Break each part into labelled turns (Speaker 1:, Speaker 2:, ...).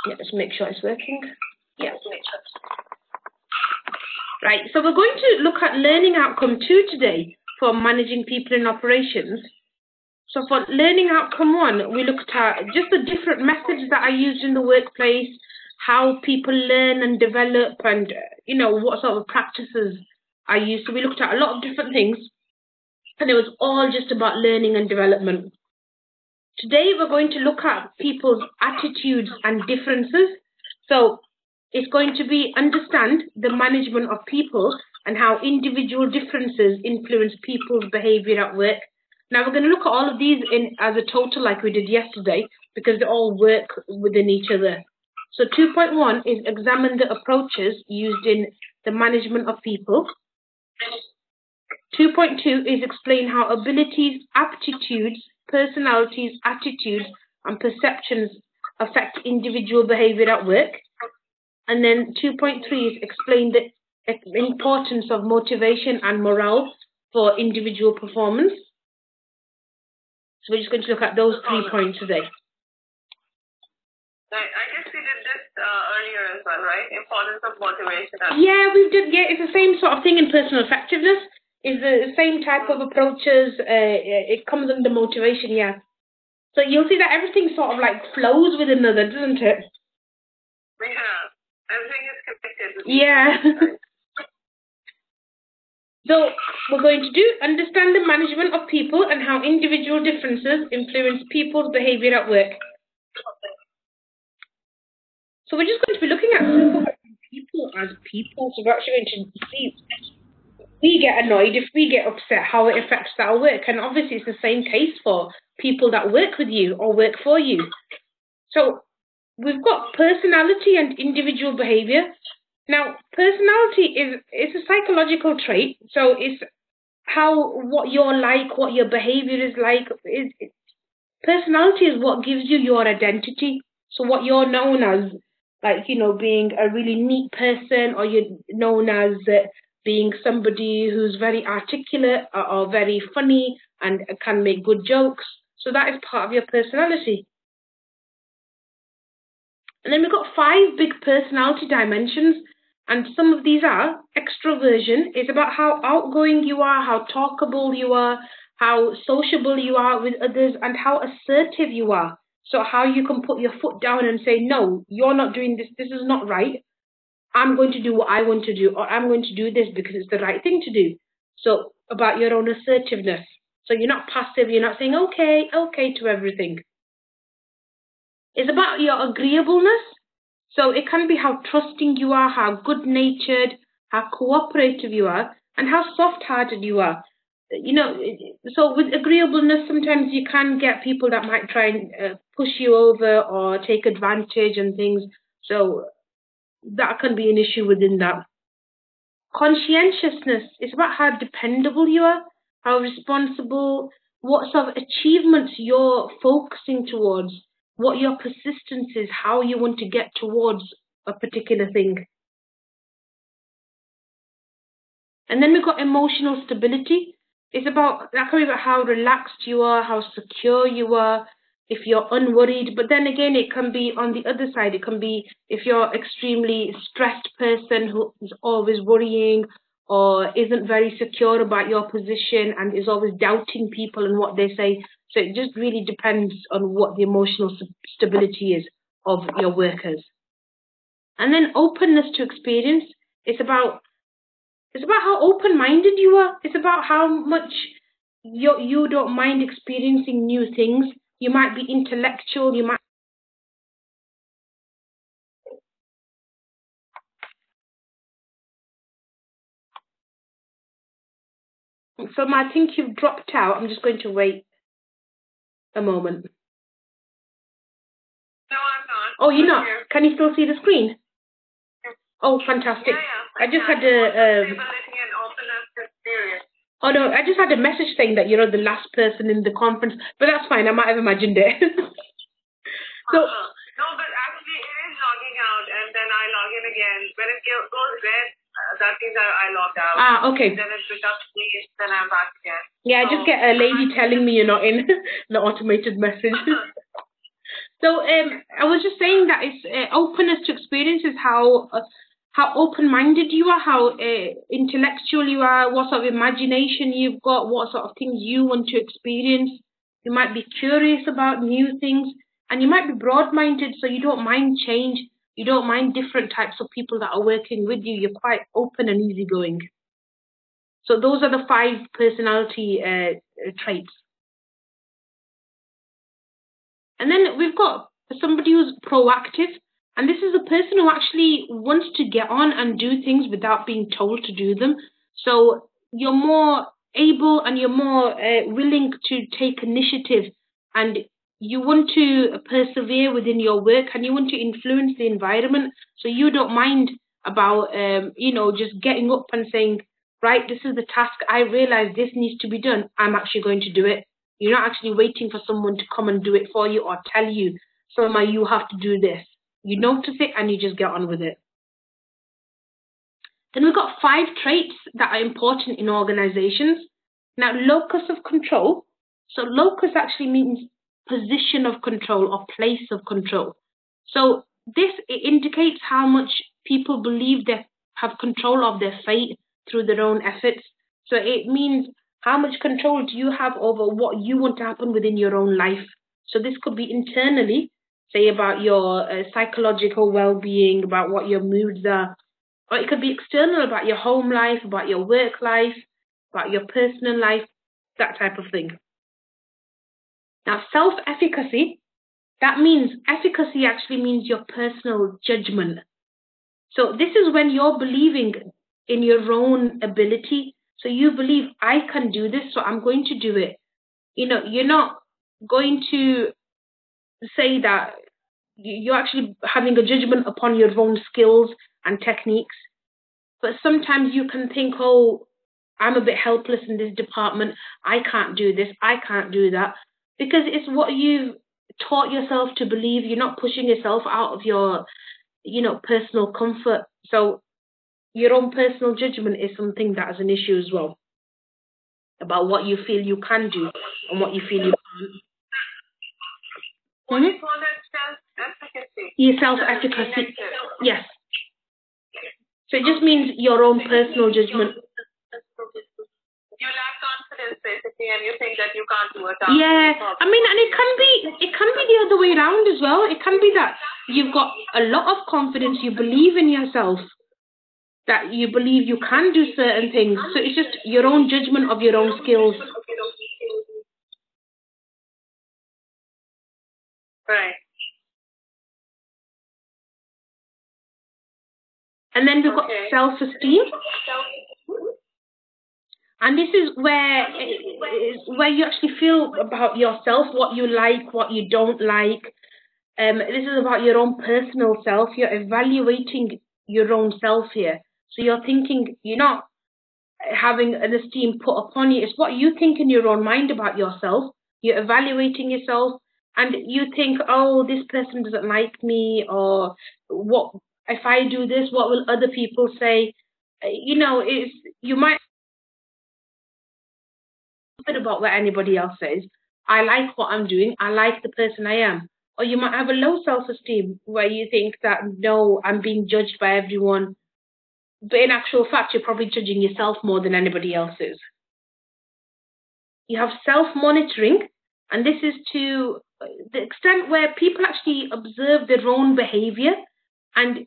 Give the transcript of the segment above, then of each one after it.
Speaker 1: Let's make sure it's working. Yeah. Right, so we're going to look at learning outcome 2 today for managing people in operations. So for learning outcome 1, we looked at just the different methods that are used in the workplace, how people learn and develop, and what sort of practices are used. So we looked at a lot of different things, and it was all just about learning and development. Today we're going to look at people's attitudes and differences. So it's going to be understand the management of people and how individual differences influence people's behavior at work. Now we're going to look at all of these as a total like we did yesterday because they all work within each other. So 2.1 is examine the approaches used in the management of people. 2.2 is explain how abilities, aptitudes, personalities, attitudes, and perceptions affect individual behavior at work. And then 2.3 is explain the importance of motivation and morale for individual performance. So we're just going to look at those 3 points today.
Speaker 2: Right. I guess we did this earlier as well, right? Importance of motivation.
Speaker 1: Yeah, we did. Yeah, it's the same sort of thing in personal effectiveness. It's the same type of approaches. It comes under motivation, yeah. So you'll see that everything sort of like flows with another, doesn't it?
Speaker 2: Yeah. Everything is connected.
Speaker 1: Yeah. So we're going to do understand the management of people and how individual differences influence people's behavior at work. So we're just going to be looking at people as people. So we're actually going to see if we get annoyed, if we get upset, how it affects our work. And obviously it's the same case for people that work with you or work for you. So we've got personality and individual behavior. Now, personality is a psychological trait, so it's what you're like, what your behavior is like. Personality is what gives you your identity. So what you're known as, like, being a really neat person, or you're known as being somebody who's very articulate or very funny and can make good jokes. So that is part of your personality. And then we've got 5 big personality dimensions. And some of these are extroversion is about how outgoing you are, how talkable you are, how sociable you are with others, and how assertive you are. So how you can put your foot down and say, no, you're not doing this. This is not right. I'm going to do what I want to do, or I'm going to do this because it's the right thing to do. So about your own assertiveness. So you're not passive. You're not saying, okay, okay to everything. It's about your agreeableness. So it can be how trusting you are, how good-natured, how cooperative you are, and how soft-hearted you are. So with agreeableness, sometimes you can get people that might try and push you over or take advantage and things. So that can be an issue within that. Conscientiousness is about how dependable you are, how responsible, what sort of achievements you're focusing towards, what your persistence is, how you want to get towards a particular thing. And then we've got emotional stability. That can be about how relaxed you are, how secure you are, if you're unworried. But then again, it can be on the other side. It can be if you're extremely stressed person who is always worrying or isn't very secure about your position and is always doubting people and what they say. So it just really depends on what the emotional stability is of your workers. And then openness to experience. It's about how open-minded you are. It's about how much you don't mind experiencing new things. You might be intellectual. You might. So I think you've dropped out. I'm just going to wait a moment.
Speaker 2: No, I'm not.
Speaker 1: Oh, you're not? Can you still see the screen? Oh, fantastic.
Speaker 2: Yeah.
Speaker 1: I just had a...
Speaker 2: Stability and openness to experience.
Speaker 1: Oh, no, I just had a message saying that you're the last person in the conference, but that's fine. I might have imagined it. So,
Speaker 2: no, but actually it is logging out, and then I log in again. When it goes red, that means I logged out.
Speaker 1: Ah, okay.
Speaker 2: Then it becomes green, then I'm back again.
Speaker 1: Yeah, I just get a lady telling me you're not in, the automated message. So I was just saying that it's openness to experiences, how open-minded you are, how intellectual you are, what sort of imagination you've got, what sort of things you want to experience. You might be curious about new things, and you might be broad-minded, so you don't mind change. You don't mind different types of people that are working with you. You're quite open and easygoing. So those are the 5 personality traits. And then we've got somebody who's proactive. And this is a person who actually wants to get on and do things without being told to do them. So you're more able and you're more willing to take initiative, and you want to persevere within your work, and you want to influence the environment. So you don't mind about, just getting up and saying, right, this is the task. I realize this needs to be done. I'm actually going to do it. You're not actually waiting for someone to come and do it for you or tell you, Selma, you have to do this. You notice it and you just get on with it. Then we've got 5 traits that are important in organizations. Now, locus of control. So locus actually means position of control or place of control. So it indicates how much people believe they have control of their fate through their own efforts. So it means how much control do you have over what you want to happen within your own life. So this could be internally, say about your psychological well-being, about what your moods are. Or it could be external, about your home life, about your work life, about your personal life, that type of thing. Now, self-efficacy, that means, efficacy actually means your personal judgment. So this is when you're believing in your own ability. So you believe, I can do this, so I'm going to do it. You're not going to say that you're actually having a judgment upon your own skills and techniques. But sometimes you can think, oh, I'm a bit helpless in this department. I can't do this. I can't do that. Because it's what you've taught yourself to believe. You're not pushing yourself out of your, personal comfort. So your own personal judgment is something that is an issue as well, about what you feel you can do and what you feel you can't.
Speaker 2: What do you call that? Self-efficacy?
Speaker 1: Yeah, self-efficacy. Yes. So it just means your own personal judgment.
Speaker 2: You lack confidence, basically, and you think that you can't do it.
Speaker 1: Yeah, I mean, and it can be the other way around as well. It can be that you've got a lot of confidence, you believe in yourself, that you believe you can do certain things. So it's just your own judgment of your own skills.
Speaker 2: Right.
Speaker 1: And then we've got self-esteem. And this is where you actually feel about yourself, what you like, what you don't like. This is about your own personal self. You're evaluating your own self here. So you're thinking, you're not having an esteem put upon you. It's what you think in your own mind about yourself. You're evaluating yourself, and you think, oh, this person doesn't like me, or what if I do this? What will other people say? You might about what anybody else says. I like what I'm doing. I like the person I am. Or you might have a low self-esteem where you think that, no, I'm being judged by everyone. But in actual fact, you're probably judging yourself more than anybody else is. You have self-monitoring, and this is to the extent where people actually observe their own behavior and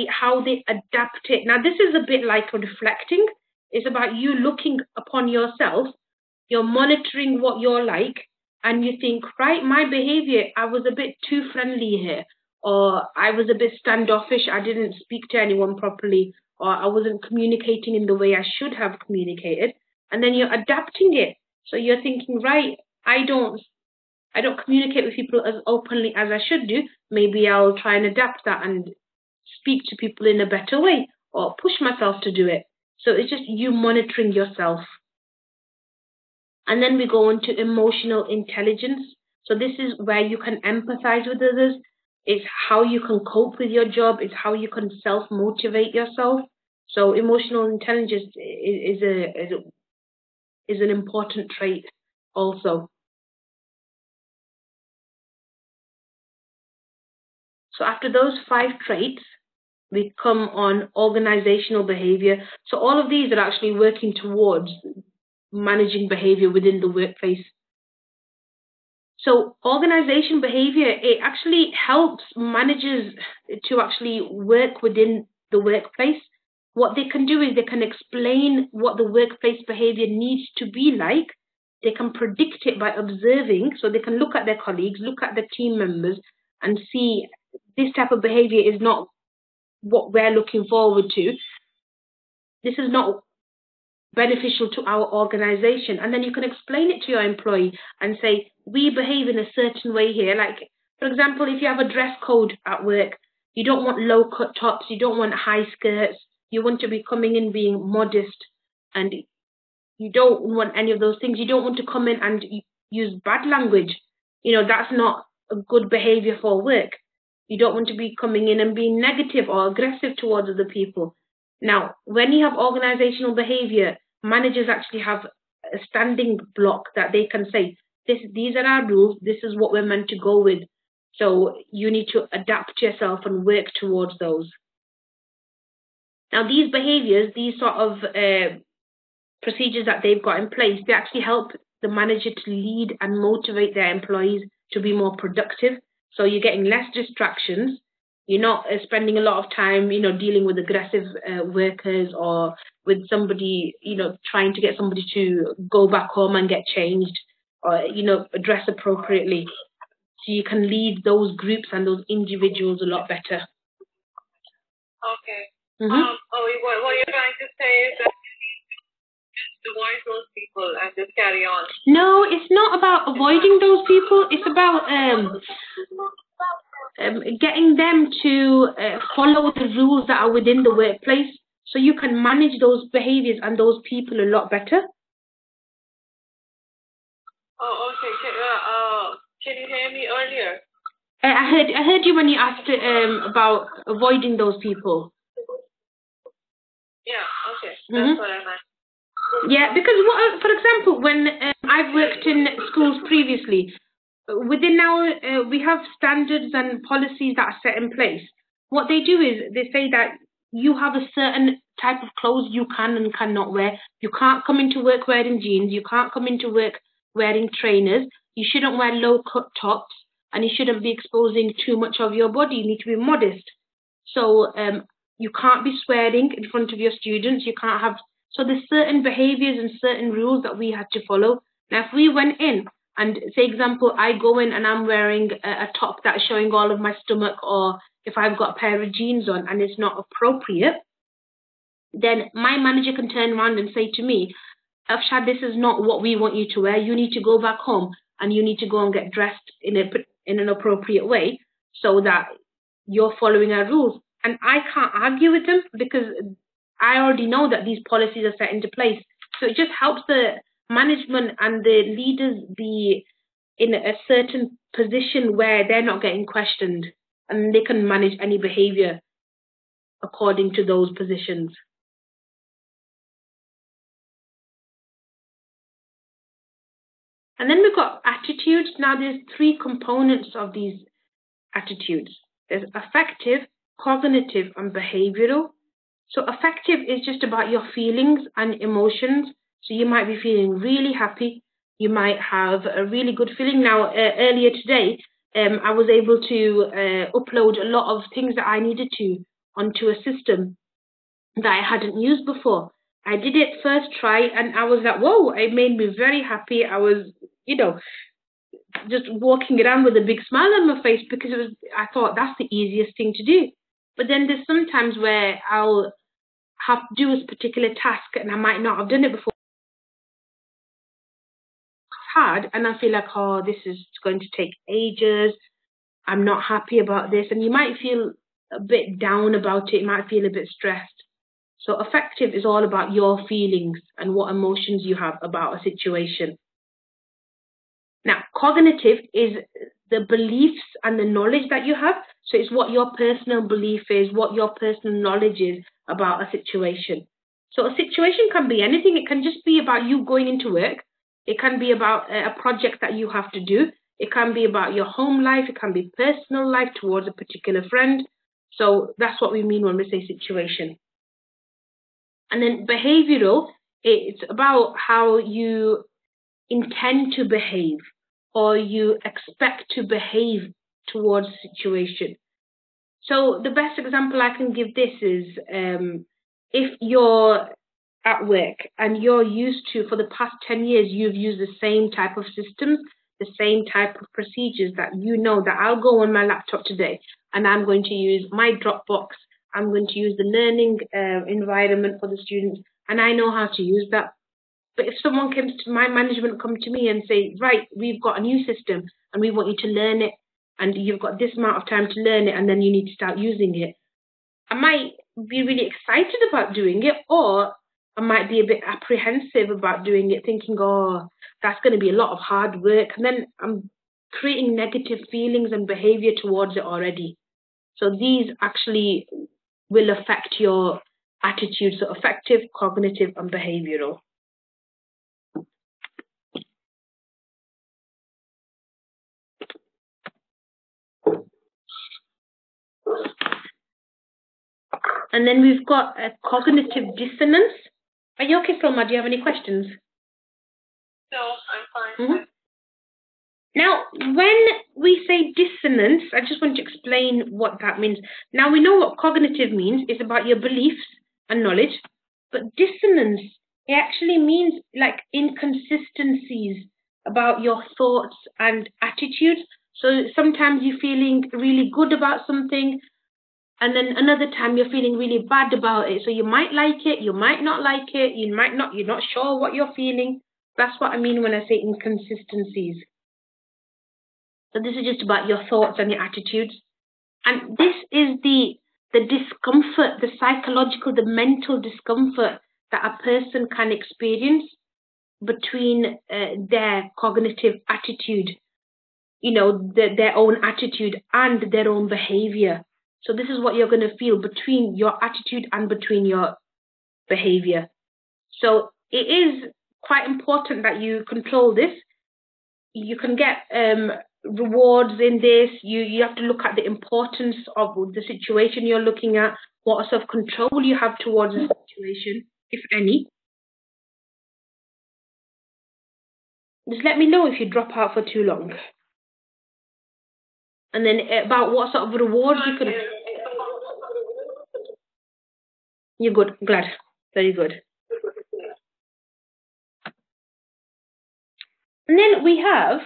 Speaker 1: how they adapt it. Now, this is a bit like a reflecting. It's about you looking upon yourself. You're monitoring what you're like, and you think, right, my behavior, I was a bit too friendly here, or I was a bit standoffish, I didn't speak to anyone properly, or I wasn't communicating in the way I should have communicated. And then you're adapting it. So you're thinking, right, I don't communicate with people as openly as I should do. Maybe I'll try and adapt that and speak to people in a better way, or push myself to do it. So it's just you monitoring yourself. And then we go on to emotional intelligence. So this is where you can empathize with others. It's how you can cope with your job. It's how you can self-motivate yourself. So emotional intelligence is an important trait also. So after those 5 traits, we come on organizational behavior. So all of these are actually working towards managing behavior within the workplace. So organization behavior, it actually helps managers to actually work within the workplace. What they can do is they can explain what the workplace behavior needs to be like. They can predict it by observing. So they can look at their colleagues, look at their team members, and see this type of behavior is not what we're looking forward to. This is not beneficial to our organization. And then you can explain it to your employee and say, we behave in a certain way here. Like, for example, if you have a dress code at work, you don't want low cut tops, you don't want high skirts, you want to be coming in being modest, and you don't want any of those things. You don't want to come in and use bad language. That's not a good behavior for work. You don't want to be coming in and being negative or aggressive towards other people. Now, when you have organizational behavior, managers actually have a standing block that they can say, these are our rules, this is what we're meant to go with. So you need to adapt yourself and work towards those. Now, these behaviors, these sort of procedures that they've got in place, they actually help the manager to lead and motivate their employees to be more productive. So you're getting less distractions. You're not spending a lot of time, dealing with aggressive workers or with somebody, trying to get somebody to go back home and get changed or, dress appropriately. So you can lead those groups and those individuals a lot better.
Speaker 2: Okay. What you're trying to say is that just avoid those people and just carry on.
Speaker 1: No, it's not about avoiding those people. It's about getting them to follow the rules that are within the workplace, so you can manage those behaviors and those people a lot better.
Speaker 2: Oh, okay. Can you hear me earlier?
Speaker 1: I heard you when you asked about avoiding those people.
Speaker 2: Yeah, okay. That's what I meant.
Speaker 1: Yeah, because for example, when I've worked in schools previously, within our we have standards and policies that are set in place. What they do is they say that you have a certain type of clothes you can and cannot wear. You can't come into work wearing jeans. You can't come into work wearing trainers. You shouldn't wear low-cut tops, and you shouldn't be exposing too much of your body. You need to be modest. So you can't be swearing in front of your students. You can't have... So there's certain behaviors and certain rules that we had to follow. Now, if we went in and, say, example, I go in and I'm wearing a top that's showing all of my stomach, or if I've got a pair of jeans on and it's not appropriate, then my manager can turn around and say to me, Afshad, this is not what we want you to wear. You need to go back home and you need to go and get dressed in an appropriate way so that you're following our rules. And I can't argue with them because I already know that these policies are set into place. So it just helps the management and the leaders be in a certain position where they're not getting questioned and they can manage any behavior according to those positions. And then we've got attitudes. Now there's 3 components of these attitudes. There's affective, cognitive, and behavioral. So affective is just about your feelings and emotions. So you might be feeling really happy. You might have a really good feeling. Now, earlier today, I was able to upload a lot of things that I needed to onto a system that I hadn't used before. I did it first try and I was like, whoa, it made me very happy. I was, just walking around with a big smile on my face because I thought that's the easiest thing to do. But then there's sometimes where I'll have to do a particular task and I might not have done it before. It's hard and I feel like, oh, this is going to take ages. I'm not happy about this. And you might feel a bit down about it. You might feel a bit stressed. So affective is all about your feelings and what emotions you have about a situation. Now, cognitive is the beliefs and the knowledge that you have. So it's what your personal belief is, what your personal knowledge is about a situation. So a situation can be anything. It can just be about you going into work. It can be about a project that you have to do. It can be about your home life. It can be personal life towards a particular friend. So that's what we mean when we say situation. And then behavioral, it's about how you intend to behave or you expect to behave towards a situation. So the best example I can give this is if you're at work and you're used to, for the past 10 years, you've used the same type of systems, the same type of procedures that you know that I'll go on my laptop today and I'm going to use my Dropbox, I'm going to use the learning environment for the students, and I know how to use that. But if someone comes to my management, come to me and say, right, we've got a new system and we want you to learn it, and you've got this amount of time to learn it and then you need to start using it, I might be really excited about doing it, or I might be a bit apprehensive about doing it, thinking, oh, that's going to be a lot of hard work. And then I'm creating negative feelings and behavior towards it already. So these actually will affect your attitude. So affective, cognitive, and behavioral. And then we've got a cognitive dissonance. Are you okay, Salma? Do you have any questions?
Speaker 2: No, I'm fine.
Speaker 1: Now, when we say dissonance, I just want to explain what that means. Now, we know what cognitive means. It's about your beliefs and knowledge. But dissonance, it actually means like inconsistencies about your thoughts and attitudes. So sometimes you're feeling really good about something, and then another time you're feeling really bad about it. So you might like it, you might not like it, you're not sure what you're feeling. That's what I mean when I say inconsistencies. So this is just about your thoughts and your attitudes. And this is the discomfort, the psychological, the mental discomfort that a person can experience between their cognitive attitude, their own attitude and their own behavior. So this is what you're going to feel between your attitude and between your behavior. So it is quite important that you control this. You can get rewards in this. You have to look at the importance of the situation you're looking at, what sort of control you have towards the situation, if any. Just let me know if you drop out for too long. And then about what sort of rewards you can... You're good. Glad. Very good. And then we have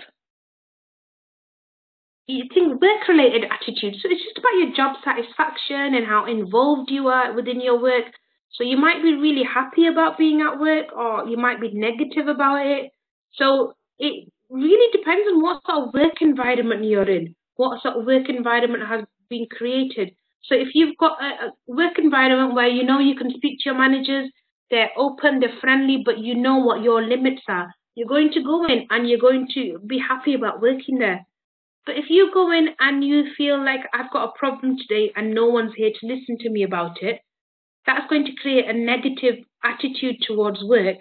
Speaker 1: work-related attitudes. So it's just about your job satisfaction and how involved you are within your work. So you might be really happy about being at work, or you might be negative about it. So it really depends on what sort of work environment you're in, what sort of work environment has been created. So if you've got a work environment where you know you can speak to your managers, they're open, they're friendly, but you know what your limits are, you're going to go in and you're going to be happy about working there. But if you go in and you feel like I've got a problem today and no one's here to listen to me about it, that's going to create a negative attitude towards work.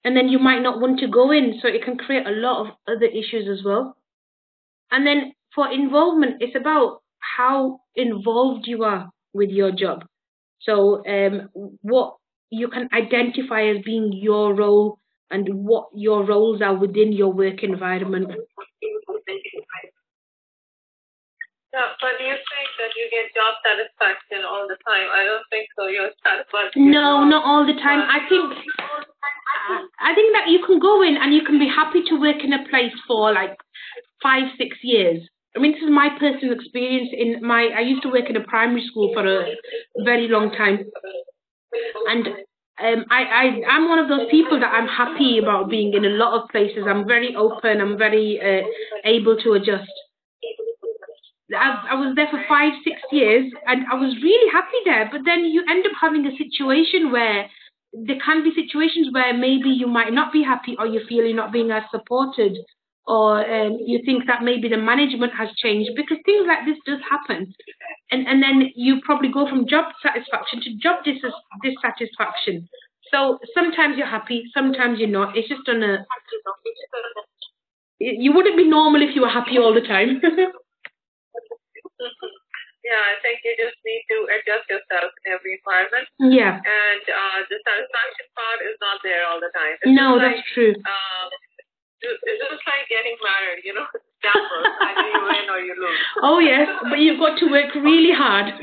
Speaker 1: And then you might not want to go in, so it can create a lot of other issues as well. And then for involvement, it's about how involved you are with your job. So what you can identify as being your role and what your roles are within your work environment.
Speaker 2: Yeah, but do you think that you get job satisfaction all the time? I don't think so. You're satisfied.
Speaker 1: No, not all the time. I think that you can go in and you can be happy to work in a place for like 5-6 years. I mean, this is my personal experience. I used to work in a primary school for a very long time, and I'm one of those people that I'm happy about being in a lot of places. I'm very open. I'm very able to adjust. I was there for 5-6 years and I was really happy there, but then you end up having a situation where there can be situations where maybe you might not be happy, or you feel you're not being as supported, or you think that maybe the management has changed, because things like this does happen. And then you probably go from job satisfaction to job dissatisfaction. So sometimes you're happy, sometimes you're not. It's just on a... You wouldn't be normal if you were happy all the time.
Speaker 2: Yeah, I think you just need to adjust yourself in every environment.
Speaker 1: Yeah.
Speaker 2: And the satisfaction part is not there all the time.
Speaker 1: No, that's true.
Speaker 2: It's just like getting married, you know, gamble. Either you win or you lose.
Speaker 1: Oh, yes, but you've got to work really hard.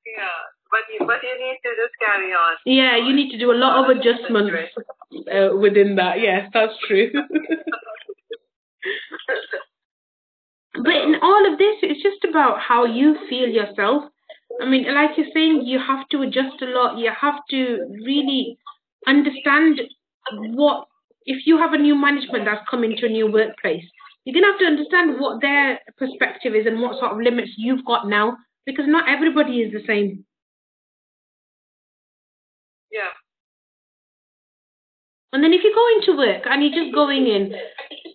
Speaker 2: Yeah, but you need to just carry on.
Speaker 1: Yeah, you need to do a lot of adjustments within that. Yes, that's true. But in all of this, it's just about how you feel yourself. I mean, like you're saying, you have to adjust a lot. You have to really understand what, if you have a new management that's come into a new workplace, you're going to have to understand what their perspective is and what sort of limits you've got now, because not everybody is the same.
Speaker 2: Yeah.
Speaker 1: And then if you go into work and you're just going in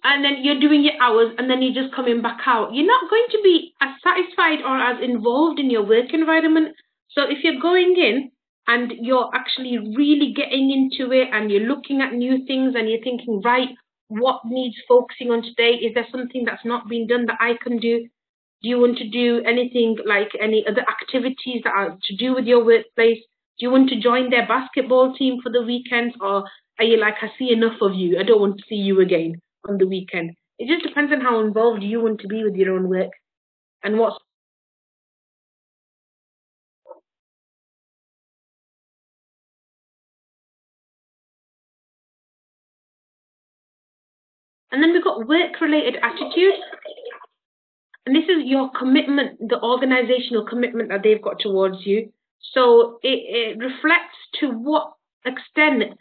Speaker 1: and then you're doing your hours and then you're just coming back out, you're not going to be as satisfied or as involved in your work environment. So if you're going in and you're actually really getting into it and you're looking at new things and you're thinking, right, what needs focusing on today? Is there something that's not been done that I can do? Do you want to do anything like any other activities that are to do with your workplace? Do you want to join their basketball team for the weekends, or are you like, I see enough of you, I don't want to see you again on the weekend? It just depends on how involved you want to be with your own work and what's. And then we've got work-related attitude. And this is your commitment, the organizational commitment that they've got towards you. So it reflects to what extent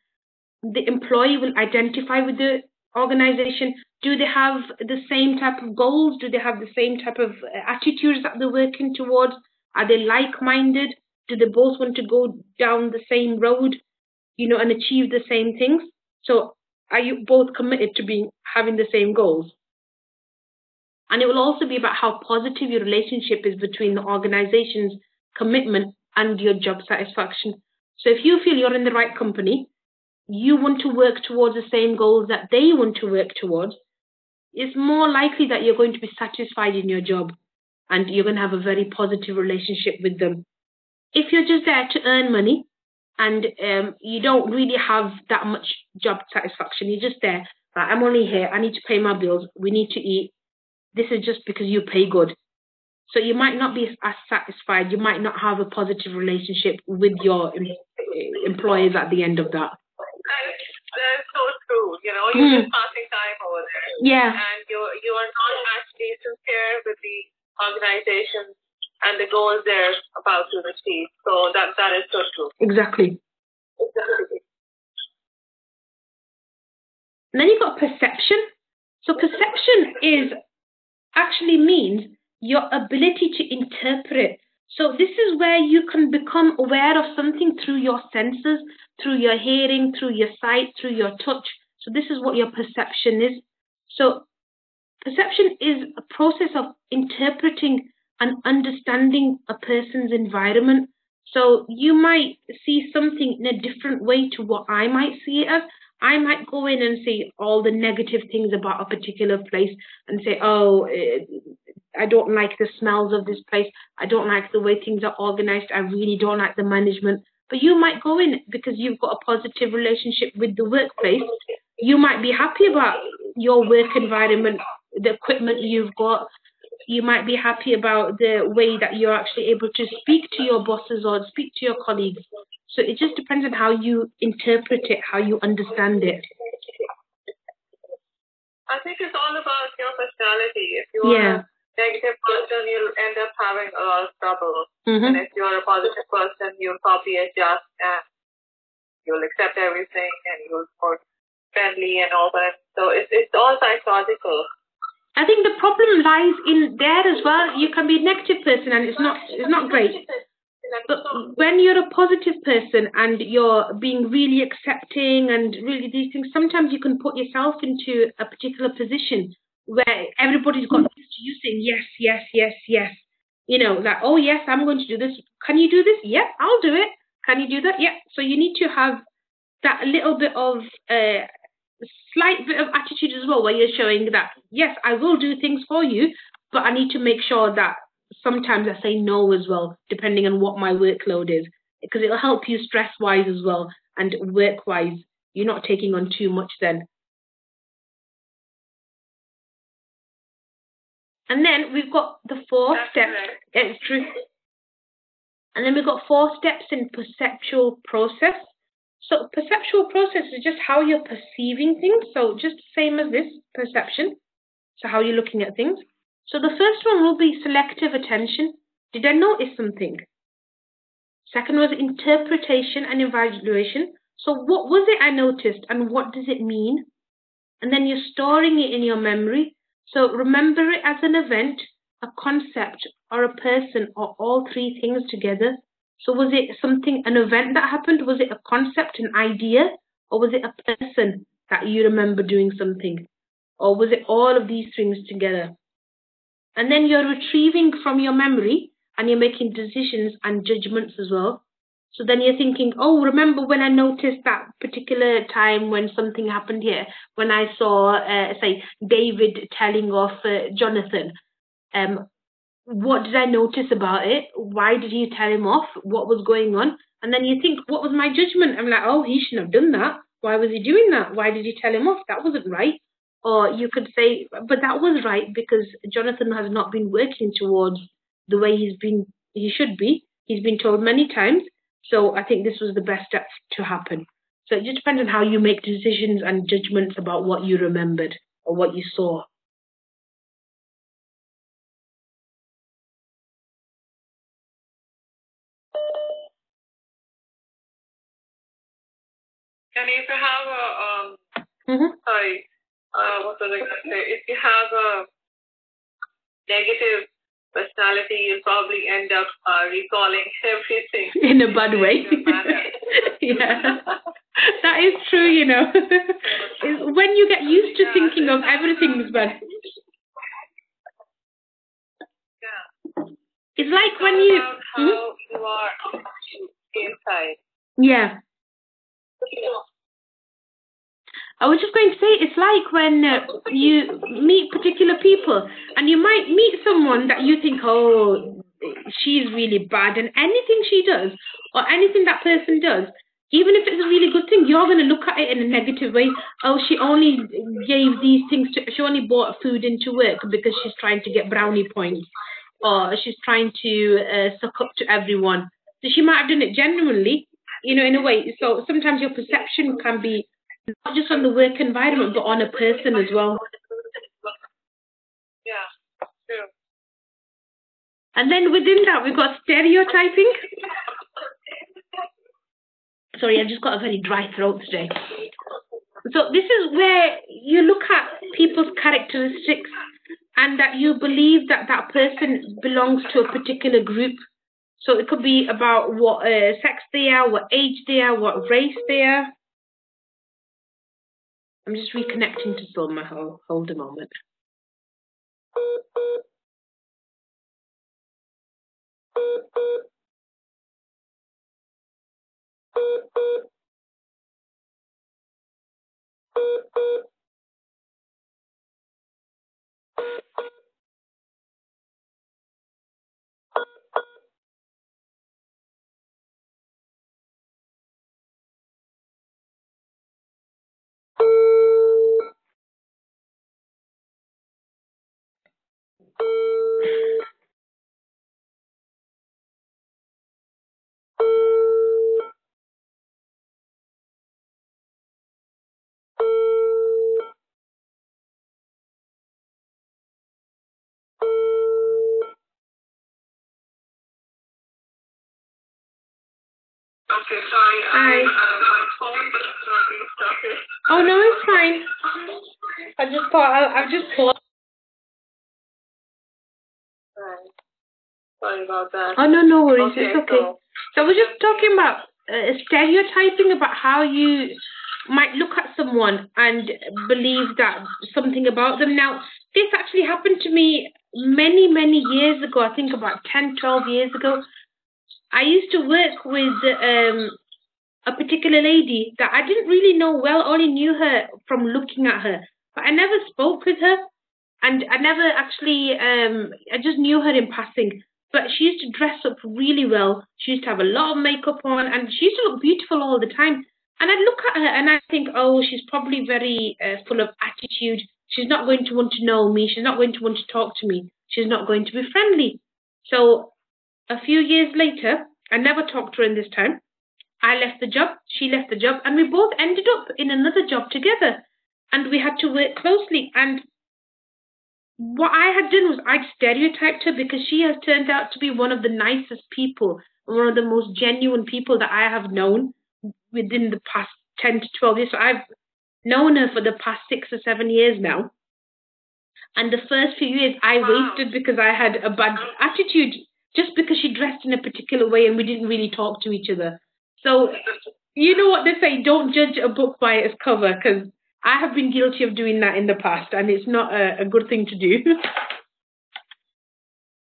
Speaker 1: the employee will identify with the organization. Do they have the same type of goals? Do they have the same type of attitudes that they're working towards? Are they like-minded? Do they both want to go down the same road, you know, and achieve the same things? So are you both committed to having the same goals? And it will also be about how positive your relationship is between the organization's commitment and your job satisfaction. So if you feel you're in the right company, you want to work towards the same goals that they want to work towards, it's more likely that you're going to be satisfied in your job and you're going to have a very positive relationship with them. If you're just there to earn money and you don't really have that much job satisfaction, you're just there, right, I'm only here, I need to pay my bills, we need to eat, this is just because you pay good. So you might not be as satisfied, you might not have a positive relationship with your employers at the end of that.
Speaker 2: That's so true. You know, you're just passing time over there.
Speaker 1: Yeah.
Speaker 2: And you are not actually sincere with the organization and the goals they're about to achieve. So that is so true.
Speaker 1: Exactly. And then you've got perception. So perception actually means your ability to interpret. So this is where you can become aware of something through your senses, through your hearing, through your sight, through your touch. So this is what your perception is. So perception is a process of interpreting and understanding a person's environment. So you might see something in a different way to what I might see it as. I might go in and see all the negative things about a particular place and say, oh, I don't like the smells of this place. I don't like the way things are organized. I really don't like the management. But you might go in because you've got a positive relationship with the workplace. You might be happy about your work environment, the equipment you've got. You might be happy about the way that you're actually able to speak to your bosses or speak to your colleagues. So it just depends on how you interpret it, how you understand it.
Speaker 2: I think it's all about your personality. If you are a negative person, you'll end up having a lot of trouble. And if you're a positive person, you'll probably adjust and you'll accept everything and you'll be more friendly and all that. So it's all psychological.
Speaker 1: I think the problem lies in there as well. You can be a negative person and it's not great. But when you're a positive person and you're being really accepting and really these things, sometimes you can put yourself into a particular position where everybody's got used to you saying yes, yes, yes, yes. You know, like, oh yes, I'm going to do this. Can you do this? Yeah, I'll do it. Can you do that? Yeah. So you need to have that little bit of slight bit of attitude as well, where you're showing that, yes, I will do things for you, but I need to make sure that sometimes I say no as well, depending on what my workload is, because it'll help you stress-wise as well and work-wise. You're not taking on too much then. And then we've got the 4 steps. It's true. And then we've got 4 steps in perceptual process. So perceptual process is just how you're perceiving things. So just the same as this, perception. So how you're looking at things. So the first one will be selective attention. Did I notice something? Second was interpretation and evaluation. So what was it I noticed and what does it mean? And then you're storing it in your memory. So remember it as an event, a concept, or a person, or all 3 things together. So was it something, an event that happened? Was it a concept, an idea? Or was it a person that you remember doing something? Or was it all of these things together? And then you're retrieving from your memory and you're making decisions and judgments as well. So then you're thinking, oh, remember when I noticed that particular time when something happened here, when I saw, say, David telling off Jonathan. What did I notice about it? Why did he tell him off? What was going on? And then you think, what was my judgment? I'm like, oh, he shouldn't have done that. Why was he doing that? Why did he tell him off? That wasn't right. Or you could say, but that was right because Jonathan has not been working towards the way he should be. He's been told many times. So I think this was the best step to happen. So it just depends on how you make decisions and judgments about what you remembered or what you saw.
Speaker 2: And if you have a, what was I going to say? If you have a negative personality, you'll probably end up recalling everything.
Speaker 1: In a bad way. Yeah. That is true, you know. When you get used to thinking of everything is bad.
Speaker 2: Yeah.
Speaker 1: It's like when you...
Speaker 2: How you are inside.
Speaker 1: Yeah. I was just going to say, it's like when you meet particular people and you might meet someone that you think, oh, she's really bad, and anything she does or anything that person does, even if it's a really good thing, you're going to look at it in a negative way. Oh, she only gave these things she only bought food into work because she's trying to get brownie points, or she's trying to suck up to everyone. So she might have done it genuinely, you know, in a way. So sometimes your perception can be not just on the work environment, but on a person as well.
Speaker 2: Yeah, true.
Speaker 1: And then within that, we've got stereotyping. Sorry, I've just got a very dry throat today. So this is where you look at people's characteristics and that you believe that that person belongs to a particular group. So it could be about what sex they are, what age they are, what race they are. I'm just reconnecting to Zulma. Hold a moment.
Speaker 2: Okay, sorry.
Speaker 1: Hi.
Speaker 2: My phone is not being started.
Speaker 1: Oh no, it's fine. I just thought I'll just pause.
Speaker 2: Right. Sorry about that.
Speaker 1: Oh no worries.
Speaker 2: Okay,
Speaker 1: it's okay. So we're just talking about stereotyping, about how you might look at someone and believe that something about them. Now, this actually happened to me many years ago. I think about 10, 12 years ago. I used to work with a particular lady that I didn't really know well, only knew her from looking at her, but I never spoke with her, and I never actually, I just knew her in passing. But she used to dress up really well. She used to have a lot of makeup on, and she used to look beautiful all the time. And I'd look at her and I think, oh, she's probably very full of attitude. She's not going to want to know me. She's not going to want to talk to me. She's not going to be friendly. So a few years later, I never talked to her in this time. I left the job, she left the job, and we both ended up in another job together. And we had to work closely. And what I had done was I'd stereotyped her because she has turned out to be one of the nicest people, one of the most genuine people that I have known within the past 10 to 12 years. So I've known her for the past 6 or 7 years now. And the first few years I wasted because I had a bad attitude just because she dressed in a particular way and we didn't really talk to each other. So, you know what they say, don't judge a book by its cover, because I have been guilty of doing that in the past, and it's not a good thing to do.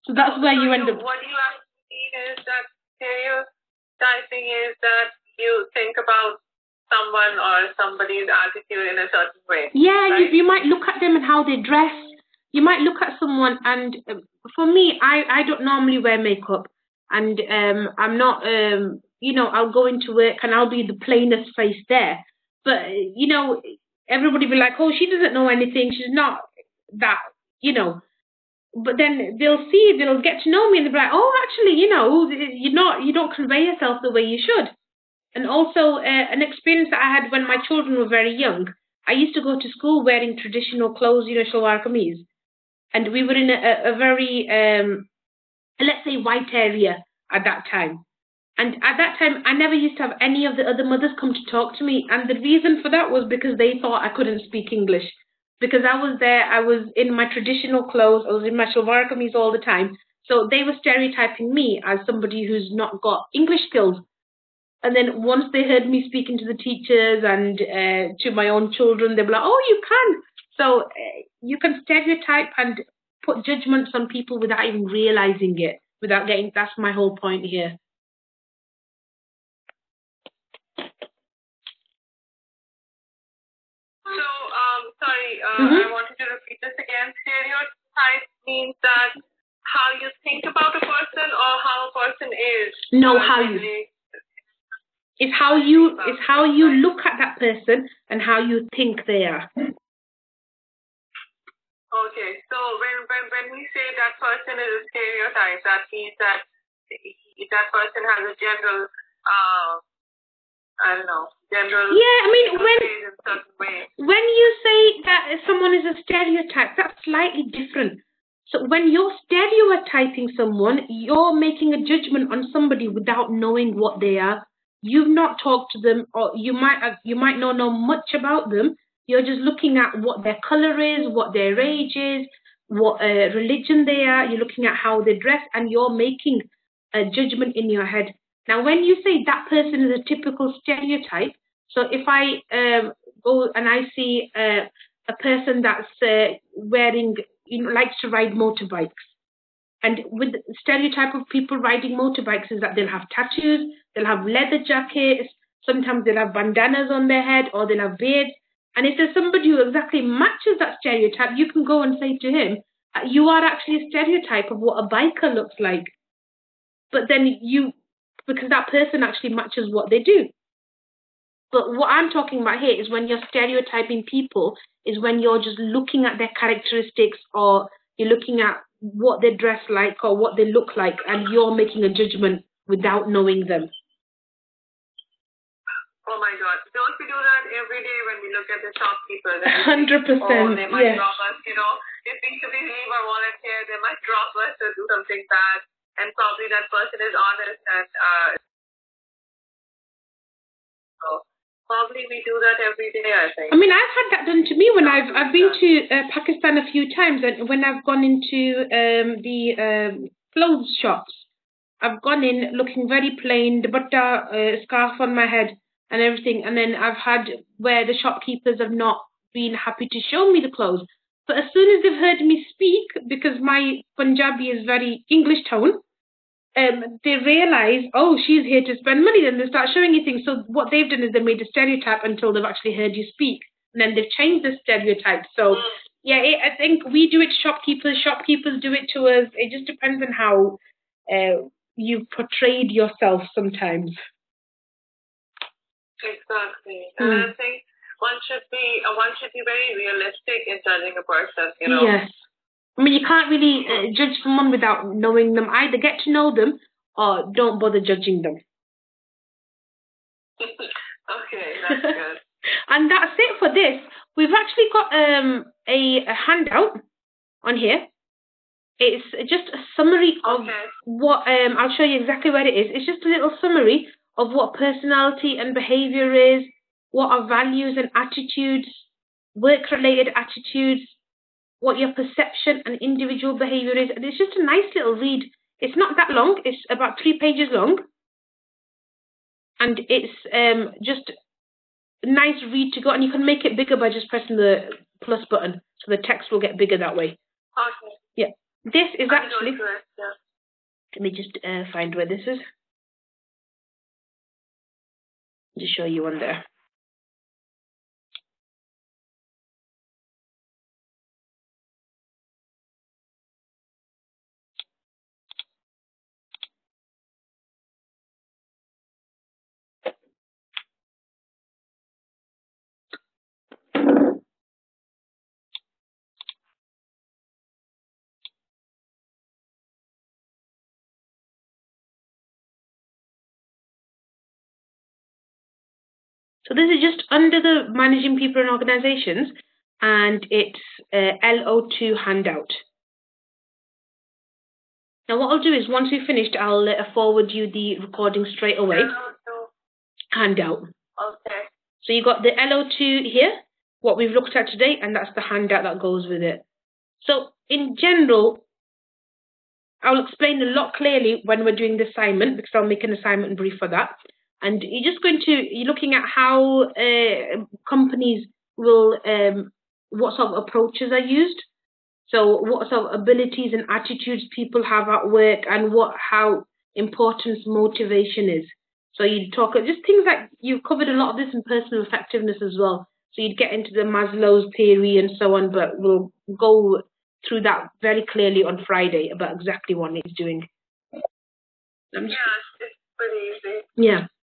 Speaker 1: So that's where you end up.
Speaker 2: What you have seen is that stereotyping is that you think about someone or somebody's attitude in a certain way.
Speaker 1: Yeah,
Speaker 2: right?
Speaker 1: you might look at them and how they dress. You might look at someone, and for me, I don't normally wear makeup, and I'm not, you know, I'll go into work and I'll be the plainest face there. But, you know, everybody be like, oh, she doesn't know anything. She's not that, you know. But then they'll get to know me and they'll be like, oh, actually, you know, you don't convey yourself the way you should. And also an experience that I had when my children were very young. I used to go to school wearing traditional clothes, you know, shalwar kameez. And we were in a very, let's say, white area at that time. And at that time, I never used to have any of the other mothers come to talk to me. And the reason for that was because they thought I couldn't speak English. Because I was there, I was in my traditional clothes, I was in my shalwar kameez all the time. So they were stereotyping me as somebody who's not got English skills. And then once they heard me speaking to the teachers and to my own children, they were like, oh, you can. So you can stereotype and put judgments on people without even realizing it, that's my whole point here.
Speaker 2: So, I wanted to repeat this again. Stereotype means that how you think about a person or how a person is.
Speaker 1: No, how you. It's how you look at that person and how you think they are.
Speaker 2: Okay, so when we say that person is a stereotype, that means that that person has a general, general.
Speaker 1: Yeah, I mean,
Speaker 2: in certain way.
Speaker 1: When you say that someone is a stereotype, that's slightly different. So when you're stereotyping someone, you're making a judgment on somebody without knowing what they are. You've not talked to them, or you might not know much about them. You're just looking at what their color is, what their age is, what religion they are. You're looking at how they dress, and you're making a judgment in your head. Now, when you say that person is a typical stereotype, so if I go and I see a person that's wearing, likes to ride motorbikes, and with the stereotype of people riding motorbikes is that they'll have tattoos, they'll have leather jackets, sometimes they'll have bandanas on their head, or they'll have beards. And if there's somebody who exactly matches that stereotype, you can go and say to him, you are actually a stereotype of what a biker looks like. But then because that person actually matches what they do. But what I'm talking about here is when you're stereotyping people, is when you're just looking at their characteristics, or you're looking at what they dress like or what they look like, and you're making a judgment without knowing them.
Speaker 2: Oh my God! Don't we do that every day when we look at the shopkeepers?
Speaker 1: 100%.
Speaker 2: Oh, they might drop us. If we leave our wallet here, they might drop us or do something bad. And probably that person is honest, and so probably we do that every day, I think.
Speaker 1: I mean, I've had that done to me when I've been to Pakistan a few times, and when I've gone into the clothes shops, I've gone in looking very plain, dupatta, scarf on my head and everything, and then I've had where the shopkeepers have not been happy to show me the clothes. But as soon as they've heard me speak, because my Punjabi is very English tone, they realize, oh, she's here to spend money, then they start showing you things. So what they've done is they made a stereotype until they've actually heard you speak. And then they've changed the stereotype. So, yeah, I think we do it to shopkeepers do it to us. It just depends on how you've portrayed yourself sometimes.
Speaker 2: Exactly. And I think one should be very realistic in judging a person, you know.
Speaker 1: Yes. I mean, you can't really judge someone without knowing them. Either get to know them or don't bother judging them.
Speaker 2: Okay, that's good.
Speaker 1: And that's it for this. We've actually got a handout on here. It's just a summary of what, I'll show you exactly where it is. It's just a little summary of what personality and behavior is, what are values and attitudes, work-related attitudes, what your perception and individual behavior is. And it's just a nice little read. It's not that long. It's about 3 pages long. And it's just a nice read to go. And you can make it bigger by just pressing the plus button. So the text will get bigger that way.
Speaker 2: Okay.
Speaker 1: Yeah. This is actually... Let me just find where this is. Just show you one there. So this is just under the Managing People and Organizations, and it's LO2 handout. Now what I'll do is once we've finished, I'll forward you the recording straight away. Handout.
Speaker 2: Okay.
Speaker 1: So you got the LO2 here, what we've looked at today, and that's the handout that goes with it. So in general, I'll explain a lot clearly when we're doing the assignment, because I'll make an assignment brief for that. And you're looking at how companies will, what sort of approaches are used. So what sort of abilities and attitudes people have at work, and how important motivation is. So you talk just things like, you've covered a lot of this in personal effectiveness as well. So you'd get into the Maslow's theory and so on, but we'll go through that very clearly on Friday about exactly what it's doing.
Speaker 2: Yeah, it's pretty easy.
Speaker 1: Yeah.